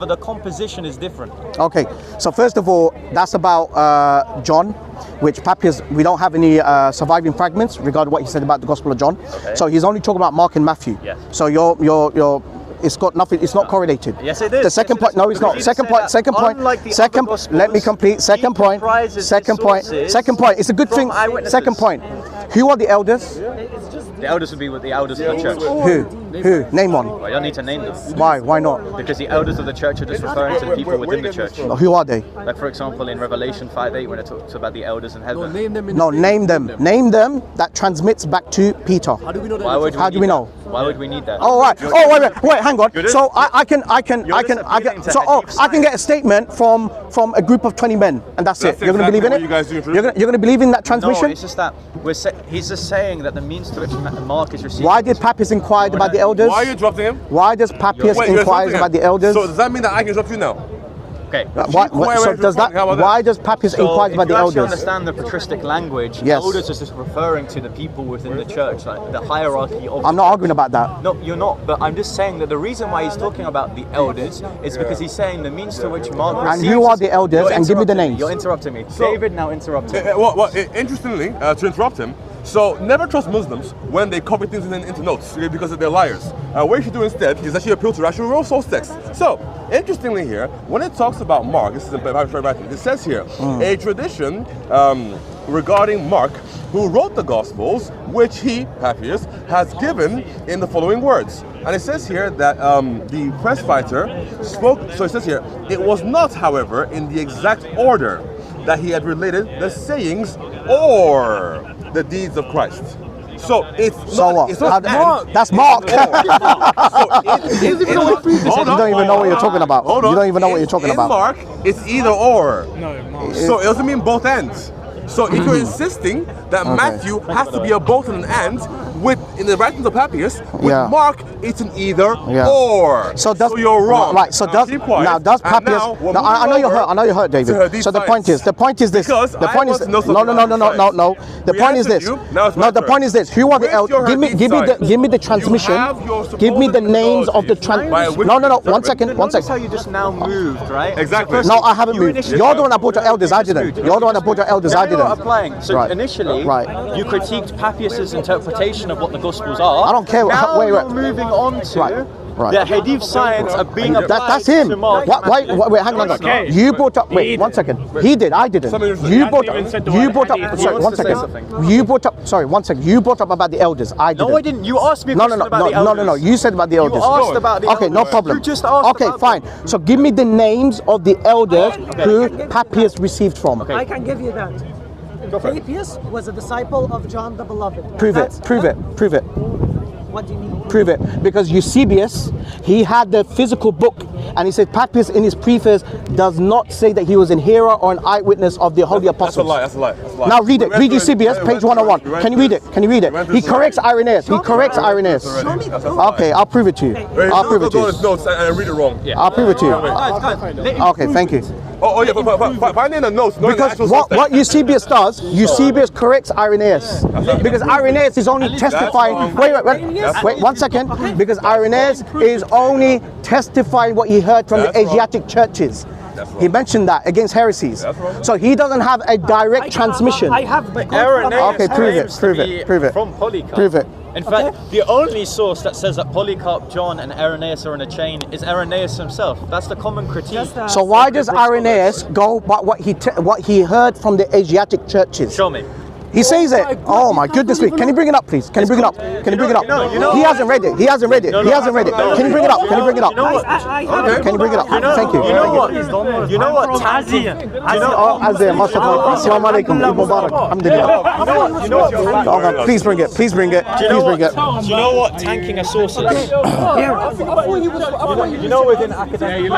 but the composition is different. Okay, so first of all, that's about John, which Papius, we don't have any surviving fragments regarding what he said about the Gospel of John. Okay. So he's only talking about Mark and Matthew. Yes. So it's got nothing, it's not correlated. Yes, it is. The second point, no, it's not. Second point, let me complete. Second point, it's a good thing. Second point, who are the elders? The elders would be with the elders of the church. Who? Name one. Well, you don't need to name them. Why not? Because the elders of the church are just referring to the people within the church. Who are they? Like, for example, in Revelation 5:8, when it talks about the elders in heaven. No, name them. Name them. That transmits back to Peter. How do we know that? How do we know? Why would we need that? Oh, right. Oh, wait, hang on. So I can get a statement from a group of 20 men, and that's it. You're going to believe in it? You're going to believe in that transmission? No, it's just that he's just saying that the means to which Mark is receiving. Why did Papius inquire about the elders? Why are you interrupting him? Why does Papius inquire about the elders? So does that mean that I can interrupt you now? Okay. Why does Papius inquire about the elders? If you understand the patristic language, yes. Elders is just referring to the people within the church, like the hierarchy of. I'm not arguing about that. No, you're not. But I'm just saying that the reason why he's talking about the elders is because he's saying the means to which Mark receives. And who are the elders? And give me the names. You're interrupting me. David now interrupting. Interestingly, to interrupt him. So never trust Muslims when they copy things into notes because they're liars. What you should do instead is actually appeal to rational source text. So interestingly here, when it talks about Mark, this is in Papius writing. It says here a tradition regarding Mark, who wrote the Gospels, which he, Papius, has given in the following words. And it says here that the presbyter spoke. So it says here, it was not, however, in the exact order that he had related the sayings or the deeds of Christ. So it's That's Mark. You don't even know what you're talking about. You don't even know what you're talking about. In Mark, it's either or. So it doesn't mean both ends. So if you're insisting that Matthew has to be a both and an and, in the writings of Papius, with Mark, it's an either or. So you're wrong. Right. So does Papius? I know you're hurt. I know you're hurt, David. So the point is this. The point is no. The point is this. No, the point is this. Who are the elders? Give me the transmission. Give me the names of the No. 1 second. Notice how you just now moved, right? Exactly. No, I haven't moved. You're the one that brought your elders. I didn't. You're the one that brought your elders. I didn't. Applying. So initially, you critiqued Papius's interpretation of what the Gospels are. I don't care. Now you're moving on to the Hadith science of being applied. That's him. To Mark. Wait, hang on. Okay. You brought up. Wait, 1 second. He did. I didn't. You brought up. Sorry, 1 second. You brought up. Sorry, 1 second. You brought up about the elders. I didn't. No, I didn't. You asked me a question about the elders. No. You said about the elders. You asked about the elders. Okay, no problem. You just asked. Okay, fine. So give me the names of the elders who Papius received from. I can give you that. Papius was a disciple of John the Beloved. Prove it. What do you mean? Prove it. Because Eusebius, he had the physical book, and he said Papius in his preface does not say that he was an hearer or an eyewitness of the holy apostles. That's a lie. Now read it. Read Eusebius, page 101. Can you read it? He corrects Irenaeus. Okay, I'll prove it to you. I'll prove it to you. Notes and read it wrong. I'll prove it to you. Okay, thank you. But find in the notes. Because what Eusebius does, Eusebius corrects Irenaeus. Because Irenaeus is only testifying. Wait 1 second. Because Irenaeus is only testifying what he heard from the Asiatic churches. He mentioned that against heresies. So he doesn't have a direct transmission. I have the Irenaeus prove it. From Polycarp. Prove it. In fact, the only source that says that Polycarp, John, and Irenaeus are in a chain is Irenaeus himself. That's the common critique. So why does Irenaeus go by what he heard from the Asiatic churches? Show me. He says it. Oh my goodness me. Can you bring it up, please? Can you bring it up? He hasn't read it. He hasn't read it. Can you bring it up? Can you bring it up? Can you bring it up? Thank you. You know what? You know what? Please bring it. Do you know what tanking a source is? You know within academia.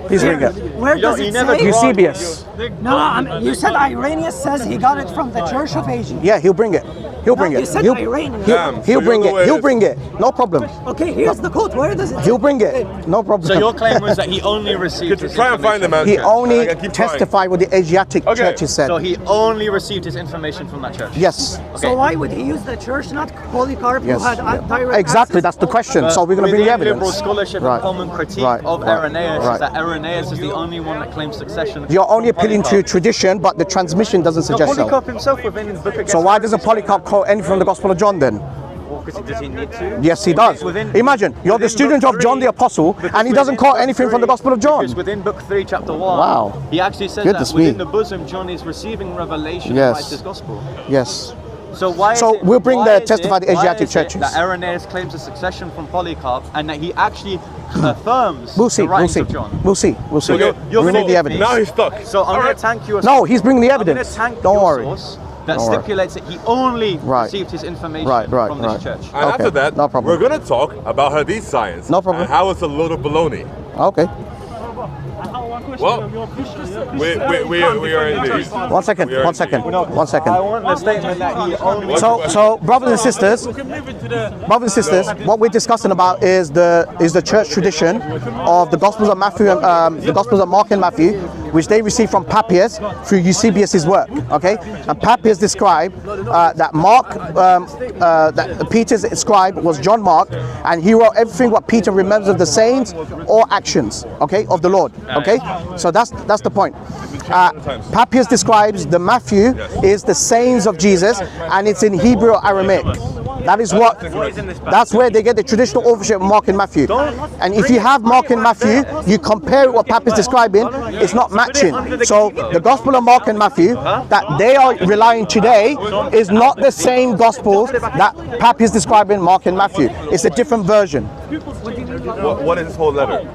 Please bring it. Where does it say? Eusebius. No, you said Irenaeus says he got it from the Church of Asia. Yeah, he'll bring it. He'll bring You it. said He'll, Iranian. he'll bring it. He'll bring it. No problem. Okay, here's the quote. Where does it? He'll bring it. No problem. So your claim was that he only received his Try and find the man. He Church. only I can keep testified what the Asiatic churches said. So he only received his information from that church? Yes. So why would he use the church, not Polycarp, Yes. who had direct Exactly. access? That's the question. So we're going to bring the Within evidence. liberal scholarship and common critique of Irenaeus is that Irenaeus is the only one that claims succession. You're only appealing to tradition, but the transmission doesn't suggest so. Polycarp himself within his book against So why doesn't Polycarp quote anything from the Gospel of John then? Because does he need to? Yes, he does. Imagine, you're the student of John the Apostle, and he doesn't quote anything from the Gospel of John. Because within book 3, chapter 1, Wow. he actually says Goodness that within me. the bosom, John is receiving revelation Yes. and writes his gospel. Yes. So why? So is it, we'll bring why the is testify the it- why Asiatic is it churches. that Irenaeus claims a succession from Polycarp, and that he actually affirms We'll see. the We'll writings see. of John. We'll see. We'll see. you're We gonna need the give evidence. me- Now he's stuck. So I'm going to tank you. No, he's bringing the I'm going evidence. to tank Don't your worry. source that Don't worry. stipulates that he only Right. received his information Right, from this right. church. And Okay, after that, no problem. we're going to talk about Hadith science. No problem. And how it's a load of baloney. Okay. Well, we are indeed. One second. One second. One I second. want the statement that he only. So, brothers and sisters, what we're discussing about is the church tradition of the Gospels of Matthew, the Gospels of Mark and Matthew, which they received from Papius through Eusebius's work. Okay, and Papius described that Mark, that Peter's scribe was John Mark, and he wrote everything what Peter remembers of the sayings or actions, okay, of the Lord. Okay, so that's the point. Papius describes the Matthew is the sayings of Jesus, and it's in Hebrew or Aramaic. That is what. That's where they get the traditional authorship of Mark and Matthew. And if you have Mark and Matthew, you compare it what Papius is describing, it's not matching. So the Gospel of Mark and Matthew that they are relying today is not the same Gospels that Papius is describing Mark and Matthew. It's a different version. What is this whole letter?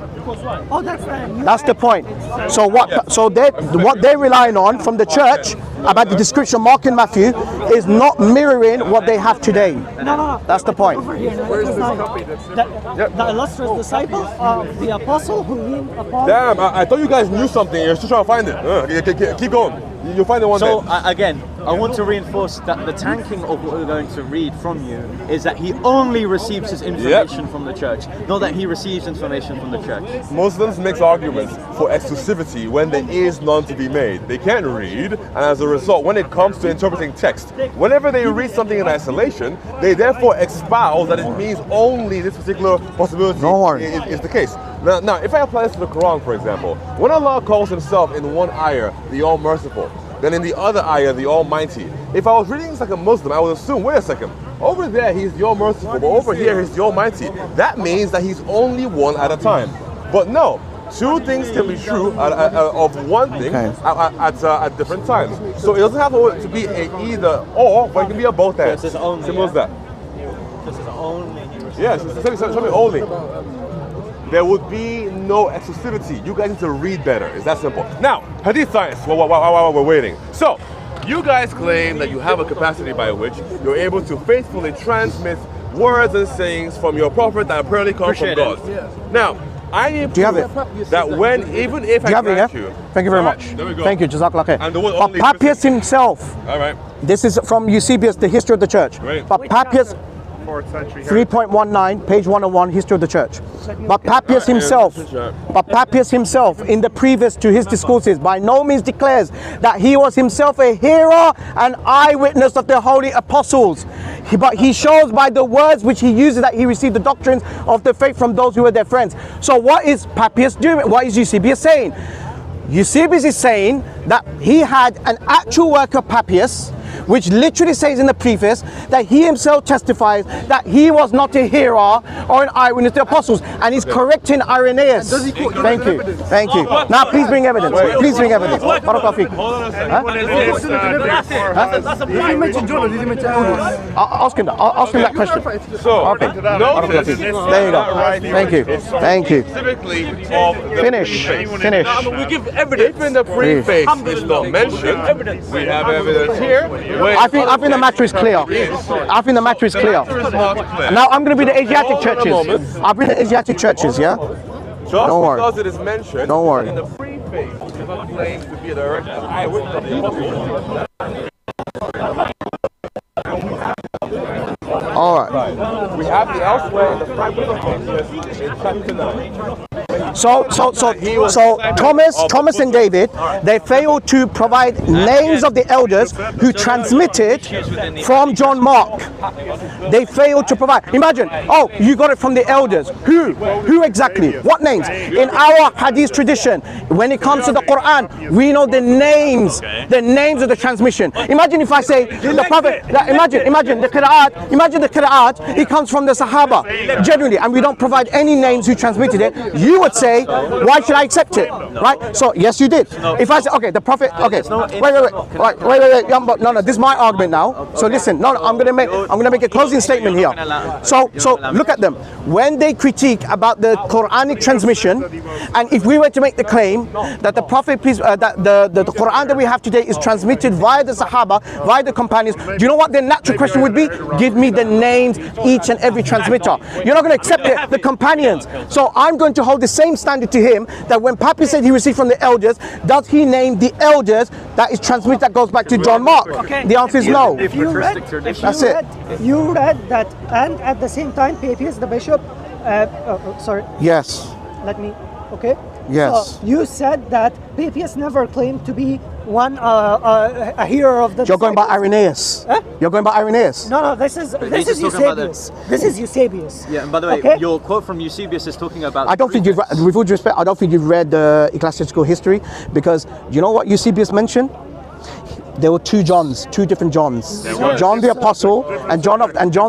Oh, that's That's the point. So what they're relying on from the church about the description of Mark and Matthew is not mirroring what they have today. No. That's the point. Over here, the illustrious disciple of the apostle who leaned upon. Damn, I thought you guys knew something. You're still trying to find it. Keep going. You'll find it one So day. again, I want to reinforce that the tanking of what we're going to read from you is that he only receives his information from the church, not that he receives information from the church. Muslims make arguments for exclusivity when there is none to be made. They can't read, and as a result, when it comes to interpreting text, whenever they read something in isolation, they therefore espouse that it means only this particular possibility is the case. Now, if I apply this to the Quran, for example, when Allah calls himself in one ayah the All-Merciful, then in the other ayah the Almighty, if I was reading this like a Muslim, I would assume, wait a second, over there he's the All-Merciful, but over here he's the Almighty. That means that he's only one at a time. But no, two things can be true of one thing at different times. So it doesn't have to be a either or, but it can be a both and. Simple as that. This is only. Yes, tell me only. There would be no exclusivity. You guys need to read better. It's that simple. Now, Hadith science, while we're waiting. So, you guys claim that you have a capacity by which you're able to faithfully transmit words and sayings from your prophet that apparently come from God. Now, I need proof that even if I grant you... Thank you very much. There we go. Thank you, Jazakallah khair. And the word But only Papius himself, All right. this is from Eusebius, the history of the church. Right. But Papius, 3.19, page 101, history of the church. But Papius himself, in the preface to his discourses, by no means declares that he was himself a hearer and eyewitness of the holy apostles. But he shows by the words which he uses that he received the doctrines of the faith from those who were their friends. So what is Papius doing? What is Eusebius saying? Eusebius is saying that he had an actual work of Papius, which literally says in the preface that he himself testifies that he was not a hearer or an eyewitness to the apostles, and he's correcting Irenaeus. Thank you. Thank you. Now please bring evidence. Please bring evidence. Barakallahu feek. Ask him that question. So, Okay. notice There you go. Thank you. Thank you. specifically of the Finish. preface. Finish. We give evidence. If in the preface is not mentioned, we have evidence here. I think the matter is clear. I think the matter is clear. Now I'm going to be the Asiatic churches. I'll bring the Asiatic churches, yeah? Just Don't worry. because it is mentioned Don't worry. in the preface, it does not claim to be a direct eyewitness of the apostle. All right. We have the elsewhere in the fragment of Papius in chapter 9. So Thomas and David, they failed to provide names of the elders who transmitted from John Mark. They failed to provide. Imagine, oh, you got it from the elders. Who exactly? What names? In our hadith tradition, when it comes to the Quran, we know the names of the transmission. Imagine if I say the Prophet. Imagine the Qira'at. It comes from the Sahaba, genuinely, and we don't provide any names who transmitted it. You would say, why should I accept it? Right? So yes, you did. If I say, okay, the Prophet, okay, wait, no, this is my argument now. So listen, no, I'm gonna make a closing statement here. So look at them. When they critique about the Quranic transmission, and if we were to make the claim that the Prophet, that the Quran that we have today is transmitted via the Sahaba, via the companions, do you know what their natural question would be? Give me the names, each and every transmitter. You're not going to accept it, the companions. So I'm going to hold the same standard to him, that when Papius said he received from the elders, does he name the elders that is transmitted, that goes back to John Mark? Okay. The answer is no. If you read that, and at the same time Papius, the bishop, sorry. Yes. Let me, okay? Yes. So you said that Papius never claimed to be a hero of the You're going by disciples. Irenaeus. Huh? You're going by Irenaeus. No, this is Eusebius. This is Eusebius. Yeah, and by the way, Okay? your quote from Eusebius is talking about. I don't think you've, with all due respect, I don't think you've read ecclesiastical history, because you know what Eusebius mentioned? There were two different Johns. John the Apostle and John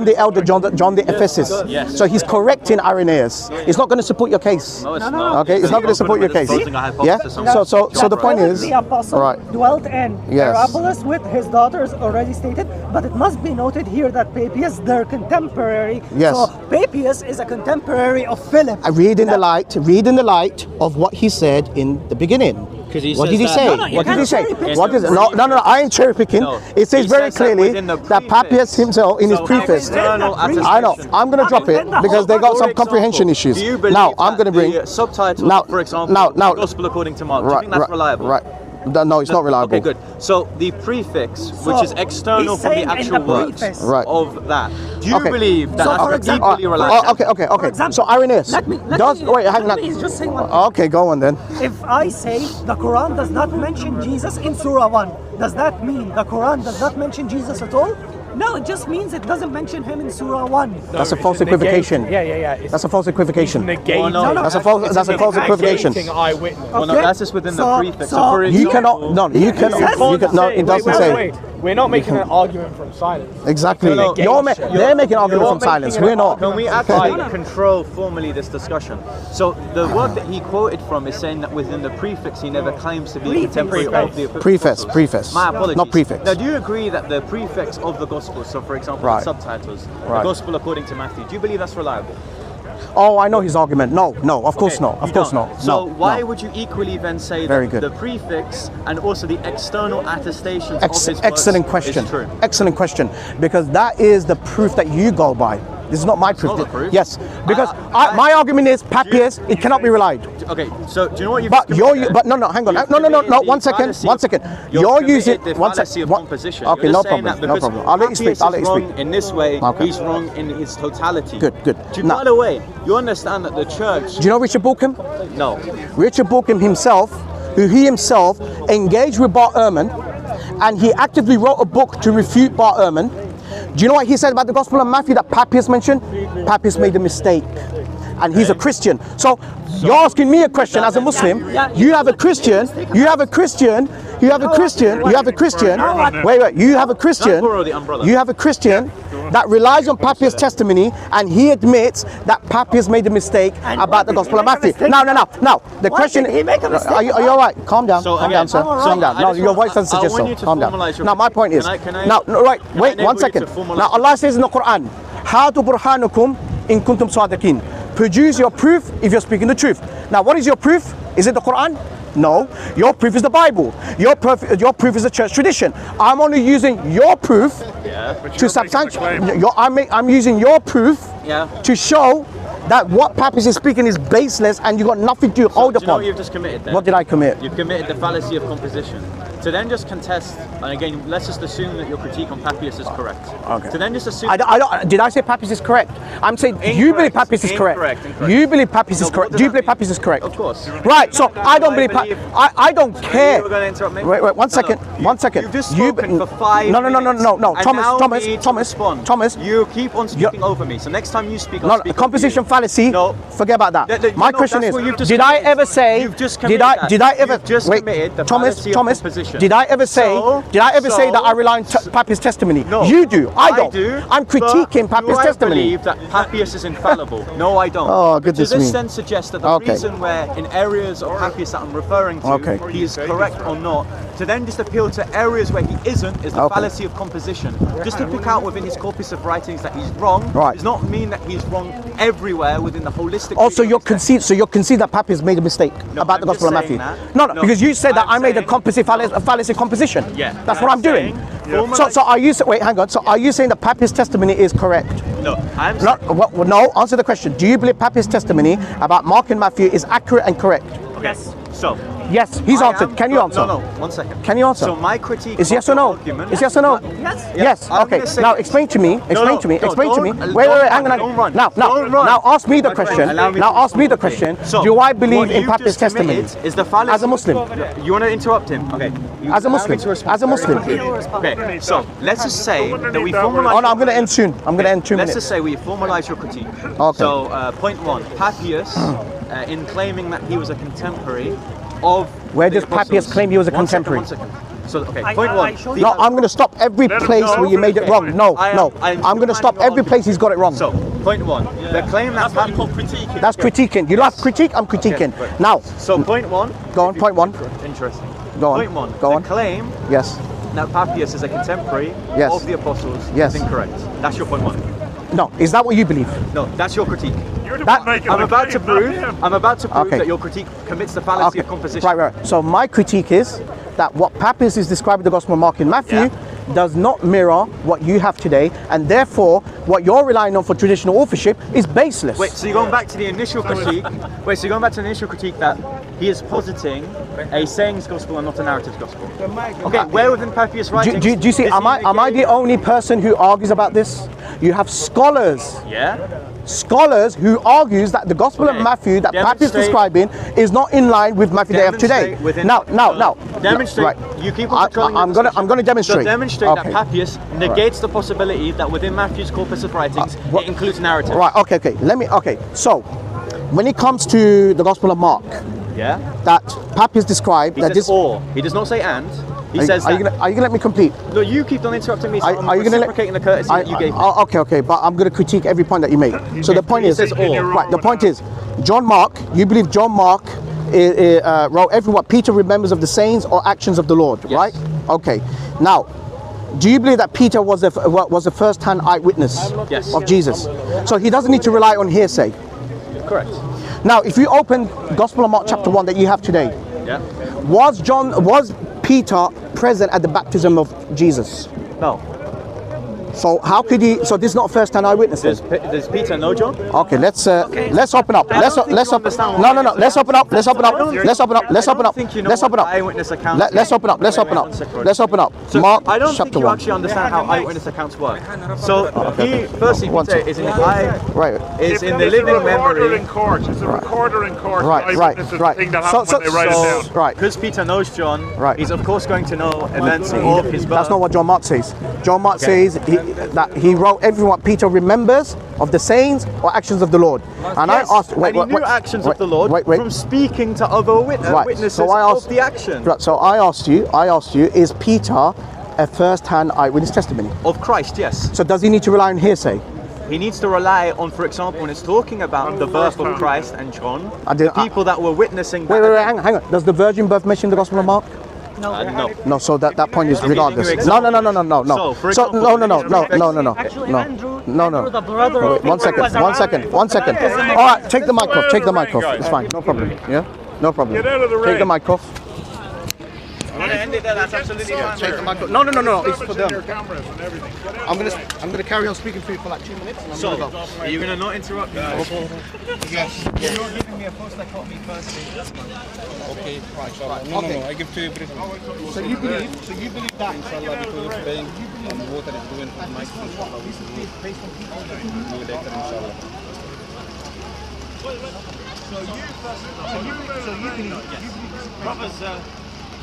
the Elder, John the Ephesus. Yes. So he's correcting Irenaeus. It's not going to support your case. No, it's not. Okay, it's not going to support your case. Yeah. So the point is, the apostle all right. dwelt in Yes. Hierapolis with his daughters, already stated, but it must be noted here that Papius, their contemporary. Yes. So Papius is a contemporary of Philip. I read in the light of what he said in the beginning. What did he say? What did he say? What is it? No, I ain't cherry picking. No. It says He very says that clearly within the that Papius himself, in his preface, external I know. attestation. I'm going to drop it because they got For some example, comprehension issues. Do you believe Now I'm going to bring the subtitle, now, for example, now, the Gospel according to Mark. Do you think that's reliable? Right. No, it's not reliable. Okay, good. So the prefix, which is external he's from the saying in actual the words preface. Right. of that, do you Okay. believe that So, for that's example- equally reliable? Okay. For example, So Irenaeus let me just say one thing. Okay, go on then. If I say the Quran does not mention Jesus in Surah 1, does that mean the Quran does not mention Jesus at all? No, it just means it doesn't mention him in Surah 1. That's a false equivocation. Yeah. That's a false equivocation. Well, no, That's a false equivocation. Eyewitness. Well, no, Okay. that's just within the So- prefix. so for You example- cannot. No, you cannot. You can, no, it doesn't say. Wait. We're not making an argument from silence. Exactly. No, They're making an argument from silence. We're not. Can we actually control formally this discussion? So the word that he quoted from is saying that within the prefix he never claims to be contemporary of the Preface. My apologies. Not prefix. Now, do you agree that the prefix of the Gospel, so for example, Right. the subtitles, Right. the Gospel according to Matthew, do you believe that's reliable? Oh, I know his argument. No, of course not. Of You course don't. not. So No, why no. would you equally then say Very that good. the prefix and also the external attestations of his words Excellent question. is true? Excellent question. Because that is the proof that you go by. This is not my proof. not the proof. Yes, because my argument is Papius. It cannot be relied. Okay, so do you know what you've But just you're, committed? but no, hang on. You've No. committed the One second. fallacy of- You're You've using committed the one fallacy of second. composition. Okay, You're no just saying problem. that No because problem. I'll let you speak. Papius I'll let is you wrong speak. in this way, Okay. he's wrong in his totality. Good. Now- By the way, you understand that the church? Do you know Richard Bauckham? No. Richard Bauckham himself, who he himself engaged with Bart Ehrman, and he actively wrote a book to refute Bart Ehrman. Do you know what he said about the Gospel of Matthew that Papius mentioned? Papius made a mistake. And he's a Christian. So you're asking me a question as a Muslim. You have a Christian. Wait, you have a Christian. You have a Christian that relies on Papius' testimony, and he admits that Papius made a mistake about the Gospel of Matthew. No. The Why question. did he make a mistake? Are you all right? Calm down. So Calm again, down, sir. I'm all Calm down. right. No, I just your want- voice doesn't I suggest want so. you to Calm down. formalize your Now my point is. Can I- Now, right. can I Wait enable one you second. to formalize Now Allah says in the Quran, "Hatu burhanukum in kuntum sadiqin." Produce your proof if you're speaking the truth. Now, what is your proof? Is it the Quran? No. Your proof is the Bible. Your proof is the church tradition. I'm only using your proof to substantiate. I'm using your proof to show that what Papius is speaking is baseless, and you got nothing to hold Do you know upon. what you've just committed then? What did I commit? You've committed the fallacy of composition. to then just contest, and again, let's just assume that your critique on Papius is correct. Okay. To then just assume. I don't, did I say Papius is correct? I'm saying you believe Papius is correct. Incorrect. You believe Papius is No, correct. what Do you does believe that Papius is correct? Of course. Right. So I don't believe. I don't care. You were going to interrupt me? Wait. One second. One second. You've just spoken for 5 No. minutes. No. And now me to Thomas. respond. You keep on speaking over me. So next time you speak, I'll No, speak composition over you. fallacy. No. Forget about that. My question that's is, what you've just did I committed. ever say? You've just Did I committed ever? You've just committed the fallacy of Thomas. composition. Did I ever say? Did I ever say that I rely on Papius' testimony? No. You do. I don't. do. I'm critiquing but Papius' do testimony. I believe that Papius is infallible? No, I don't. Oh, goodness So this me. then suggests that the Okay. reason where in areas of Papius that I'm referring to, Okay. he is correct or not, to then just appeal to areas where he isn't is the Okay. fallacy of composition. Just to pick out within his corpus of writings that he's wrong Right. does not mean that he's wrong everywhere within the holistic. Also, view you're of text. concede that Papius made a mistake No, about the I'm Gospel of just Matthew. saying that. No, because you said that I'm I made a saying- composite fallacy composition. Yeah, That's what I'm doing. saying So are you wait? Hang on. So are you saying that Papius' testimony is correct? No, I'm No. No. Answer the question. Do you believe Papius' testimony about Mark and Matthew is accurate and correct? Yes. So. Yes, he's I answered. am- Can you answer? No, 1 second. Can you answer? So my critique Is of yes or your no? argument- Is yes or no? Yes. Yes. I'm Okay. gonna say Now yes. explain to me. Explain to me. No, Explain to me. don't- Wait. don't Hang run, on. don't run. Now. Don't run. Now ask me the My friend, question. allow me Now to ask me the speak. question. So, Do I believe what in you've Papius' just testimony? committed Is the fallacy As a Muslim. You want to interrupt him? Okay. You As a allow Muslim. me to respond As a very Muslim. quickly. Okay. So let's just say that we formalize. Oh no, I'm going to end soon. I'm going to end 2 Let's minutes. just say we formalize your critique. Okay. So point 1, Papius, in claiming that he was a contemporary of. Where the does Papius apostles- claim he was a 1 second, contemporary? 1 second. So okay, I point 1. showed No, I'm going to stop every place where you made it wrong. No. I'm going to stop every place he's got it wrong. So point 1, the claim that That's critiquing. You like critique? I'm critiquing. Okay, right. Now, So point 1. Go on, point 1. Interesting. Go on, Point 1. go the on. claim yes. that Papius is a contemporary Yes. of the apostles Yes. is incorrect. That's your point 1. No. Is that what you believe? No, that's your critique. That, I'm about to prove Okay. that your critique commits the fallacy of composition. Right. So my critique is that what Papius is describing the Gospel of Mark and Matthew does not mirror what you have today, and therefore what you're relying on for traditional authorship is baseless. Wait, so you're going back to the initial critique. That he is positing a sayings gospel and not a narrative gospel. Okay, where within Papius' writings? do you see? is Am he I the negating- only person who argues about this? You have scholars who argues that the Gospel of Okay. Matthew that Papius is Demonstrate- describing is not in line with Matthew they have today. Demonstrate within- Now. Demonstrate. Right. You keep on controlling I'm the gonna discussion. demonstrate. So demonstrate Okay. that Papius negates the possibility that within Matthew's corpus of writings what- it includes narrative. Right. Okay. So, when it comes to the Gospel of Mark, Yeah. that Papius described He that says this. or. He does not say and. He says are you that. gonna let me complete? No, you keep on interrupting me. So I'm Are you gonna reciprocating the courtesy that you gave me. Okay, but I'm gonna critique every point that you made. So the point He is, says or. right? The point is, John Mark. You believe John Mark wrote every what Peter remembers of the sayings or actions of the Lord, Yes. right? Okay. Now, do you believe that Peter was a first-hand eyewitness Yes. of Jesus? So he doesn't need to rely on hearsay. Correct. Now, if you open Gospel of Mark chapter 1 that you have today, Yeah. was Peter present at the baptism of Jesus? No. So how could he? So this is not first-hand eyewitness. Does Peter know John? Okay, let's open up. Let's don't think let's you open. understand No, what no. Let's open up. Let's open up. Let's open up. Let's I open don't up. think you know Let's what open up. eyewitness accounts. Let's open up. Let's Wait, open up. 1 second. Let's open up. So Mark I don't chapter think you 1. actually understand how eyewitness accounts work. So he, firstly, One Peter second. is in the Right. is in the living memory. in court. It's a recorder in court. Right. Eyewitness is the thing that happens when they write it down. Right. Because Peter knows John, Right. he's of course going to know events of his birth. That's not what John Mark says. John Mark Okay. says that he wrote everything what Peter remembers of the sayings or actions of the Lord. And Yes, I asked, and he knew actions of the Lord from speaking to other Right. witnesses So I asked- of the action Right, so I asked you, is Peter a first-hand eyewitness testimony? of Christ. Yes, So does he need to rely on hearsay? he needs to rely on, for example, when it's talking about the birth of Christ and John, I did- people that were witnessing. Wait, that hang on. Does the virgin birth mention the Gospel of Mark? No. No, so that point is I'll give regardless. you an No. example. So, for example, no. Actually, No. Andrew, No. the brother of One Peter was second. around. All right, take the mic off. Take the mic off. It's fine. No problem. Yeah? No problem. Get out of the Take the rain. mic off. it there. That's absolutely fine. Take the microphone. No, it's for them. Your cameras and everything. I'm gonna carry on speaking to you for like 2 minutes, and I'm So, gonna go. are you gonna not interrupt me? Yes. You're not giving me a post like me firstly. Okay, inshallah. No, I give to everything. So you believe that? Inshallah, because of pain and water is doing to my inshallah. We should do later, inshallah. So you believe, brothers,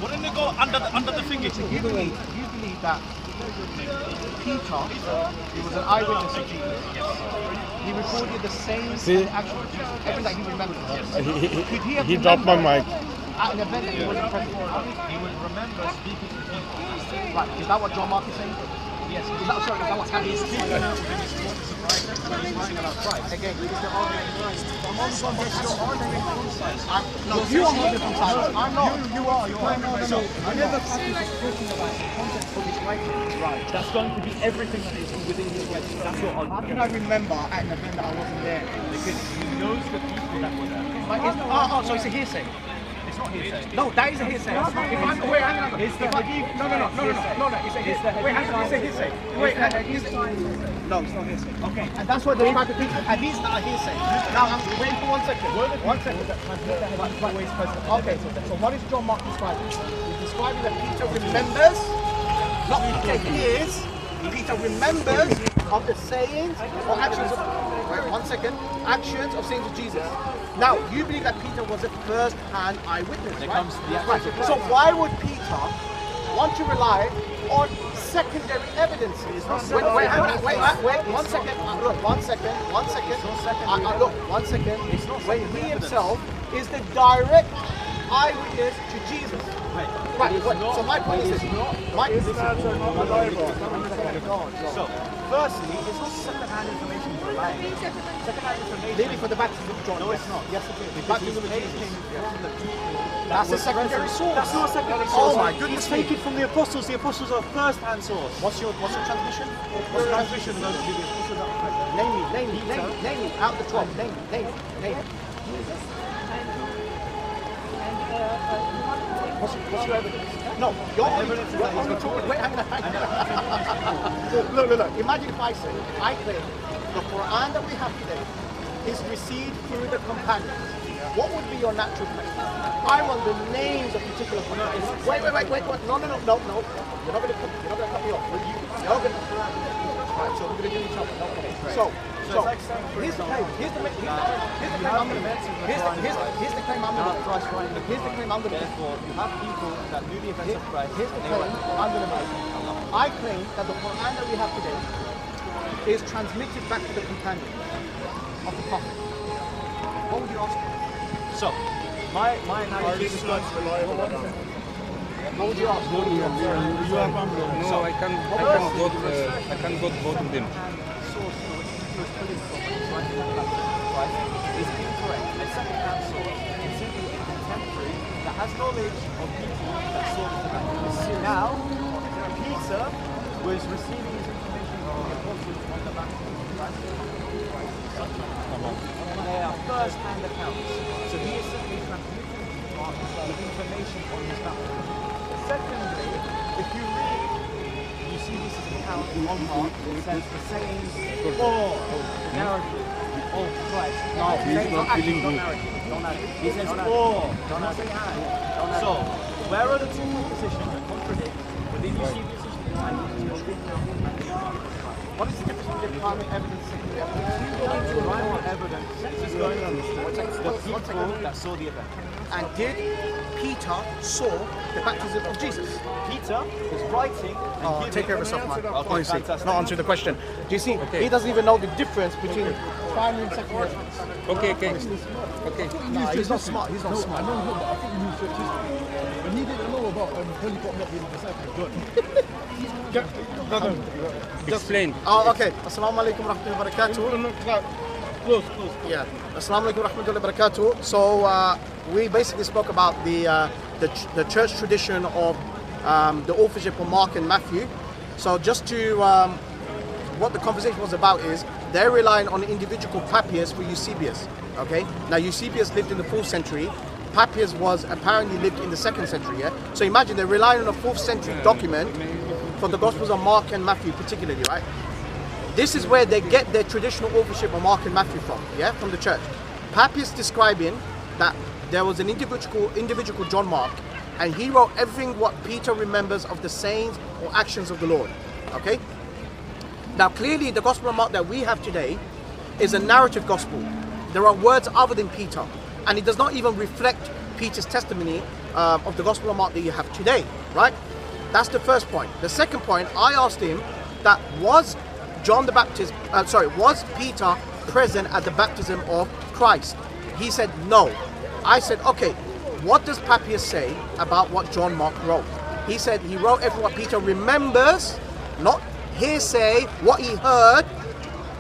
wouldn't it go under the finger? You believe that Peter, he was an eyewitness of Jesus. He recorded the same action of Jesus, everything that he remembered. Could he have dropped my mic. At an event that he wasn't present for? He would remember speaking to people. Right, is that what John Mark is saying? Yes. Is that what Papius is saying? Again, it's the argument. No, you are holding from silence. I'm not. You are. So, whenever Papius is talking about the context of his writing, right, that's going to be everything that is within his writing. That's your argument. How can I remember at an event that I wasn't there? Because he knows the people that were there. So it's a hearsay. It's not hearsay. No, that is a hearsay. If I'm, wait, hang on. It's the hadith. No, it's a hearsay. Wait, hang on, it's a hearsay. Wait, no, it's not hearsay. Okay. And that's what they try to teach. Hadith's not a hearsay. Now, I'm waiting for 1 second. 1 second. Okay, so what is John Mark describing? He's describing that Peter remembers, not Peter hears, Peter remembers of the sayings or actions of, wait, 1 second, actions of sayings of Jesus. Now, you believe that Peter was a first-hand eyewitness, right? Right. So why would Peter want to rely on secondary evidences? Wait, 1 second. Look, 1 second. Look, 1 second. When he himself is the direct eyewitness to Jesus. Right. So my point is this. So, firstly, it's not second-hand information you're relying on. Second-hand information. Maybe for the baptism of John. No, it's not. Yes, it is. Because Baptism of he's Jesus. taking from the people. That's a secondary source. That's not a secondary Oh source. my goodness He's taken from the apostles. The apostles are a first-hand source. What's your transmission? What's the transmission of those to the apostles? Name me, out the 12. Name me. What's your evidence? No, your evidence is that he's got to. Wait, hang on. Look. Imagine if I say, I claim the Quran that we have today is received through the companions. What would be your natural question? I want the names of particular companions. Wait. No. You're not going to cut me off. Right, so we're going to do each other. So here's the claim. Here's the claim I'm going to make. Here's the claim I'm going to make. Here's the claim I'm going to make. You have people that knew the events of Christ. Here's the claim I'm going to make. I claim that the Quran that we have today is transmitted back to the companions of the Prophet. What would you ask me? So, my analogy is What would you ask? No, I can't go to them. Is incorrect. A second-hand source is simply a contemporary that has knowledge of people that saw the event. Now, Peter was receiving his information from the apostles on the baptism of Christ. They are first-hand accounts. So he is simply transmitting the information on his baptism. Secondly, if you read, you see this is an account on Mark, it says the sayings or the narrative of Christ. No, he's not feeling good. He says or, don't say and. So, where are the two propositions that contradict within Eusebius' What is the difference between primary evidence and secondary evidence? primary evidence is going on the people that saw the event. And did Peter saw the baptism of Jesus? Peter was writing and giving. Take care of yourself, man. Okay, Honestly, fantastic. not answering the question. Do you see? He doesn't even know the difference between primary and secondary evidence. Okay. No, he's not smart. He's not I smart. know, but I think he knew church history. When he didn't know about Polycarp not being a disciple of John. Explain. Oh, okay. Assalamu alaikum wa rahmatullahi wa barakatuh. Close. Yeah. Assalamu alaikum wa rahmatullahi wa barakatuh. So we basically spoke about the church tradition of the authorship of Mark and Matthew. So just to what the conversation was about is they're relying on the individual Papius for Eusebius. Okay. Now Eusebius lived in the 4th century. Papius was apparently lived in the 2nd century, yeah? So imagine they're relying on a 4th century document from the Gospels of Mark and Matthew particularly, right? This is where they get their traditional authorship of Mark and Matthew from, yeah? From the church. Papius describing that there was an individual called John Mark, and he wrote everything what Peter remembers of the sayings or actions of the Lord, okay? Now clearly the Gospel of Mark that we have today is a narrative gospel. There are words other than Peter, and it does not even reflect Peter's testimony of the Gospel of Mark that you have today, right? That's the first point. The second point, I asked him that was Peter present at the baptism of Christ? He said no. I said, okay, what does Papius say about what John Mark wrote? He said he wrote everything what Peter remembers, not hearsay, what he heard.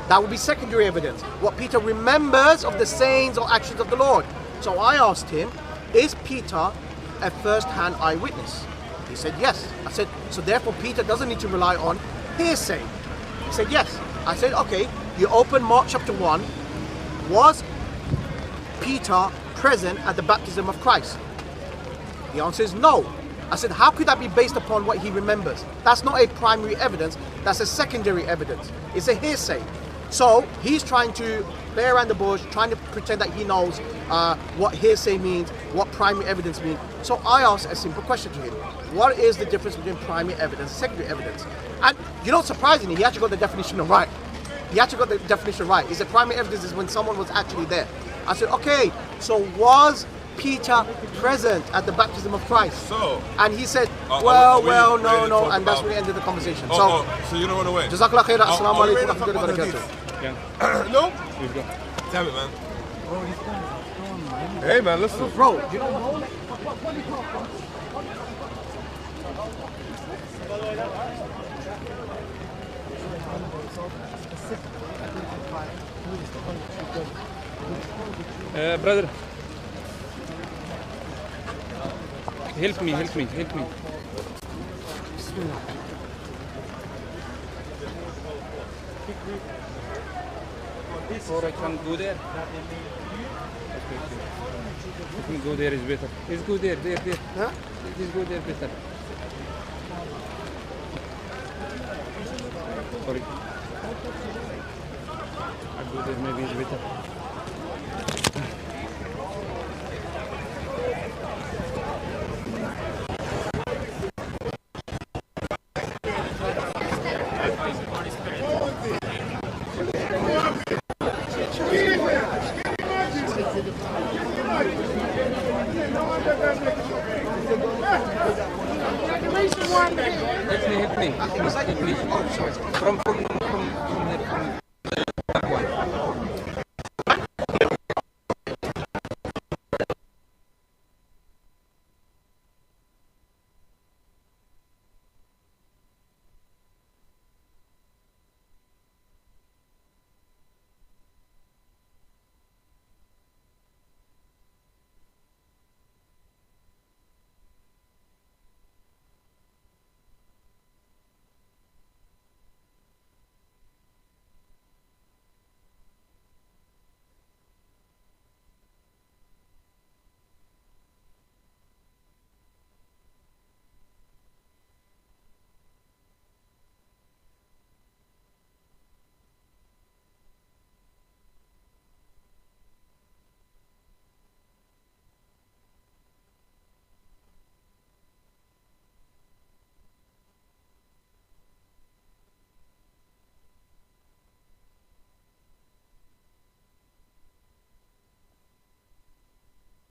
That would be secondary evidence. What Peter remembers of the sayings or actions of the Lord. So I asked him, is Peter a first-hand eyewitness? He said yes. I said, so therefore Peter doesn't need to rely on hearsay. He said yes. I said, okay, you open Mark chapter 1. Was Peter present at the baptism of Christ? The answer is no. I said, how could that be based upon what he remembers? That's not a primary evidence, that's a secondary evidence. It's a hearsay. So he's trying to play around the bush, trying to pretend that he knows what hearsay means, what primary evidence means. So I asked a simple question to him. What is the difference between primary evidence and secondary evidence? And you know, surprisingly, he actually got the definition right. He actually got the definition right. He said primary evidence is when someone was actually there. I said, okay, so was Peter present at the baptism of Christ? So, and he said, no, and that's where we ended the conversation. So you don't run away. Jazakallah khair, assalamu Are we alaikum ready wa to talk about rahmatullahi wa this? barakatuh. No? Damn it, man. Hey, man, listen. Bro, you don't know? Brother, help me. Or I can go there. I can go there is better. Let's go there. Huh? Let's go there better. Sorry. I'll go there, maybe it's better. Help me. From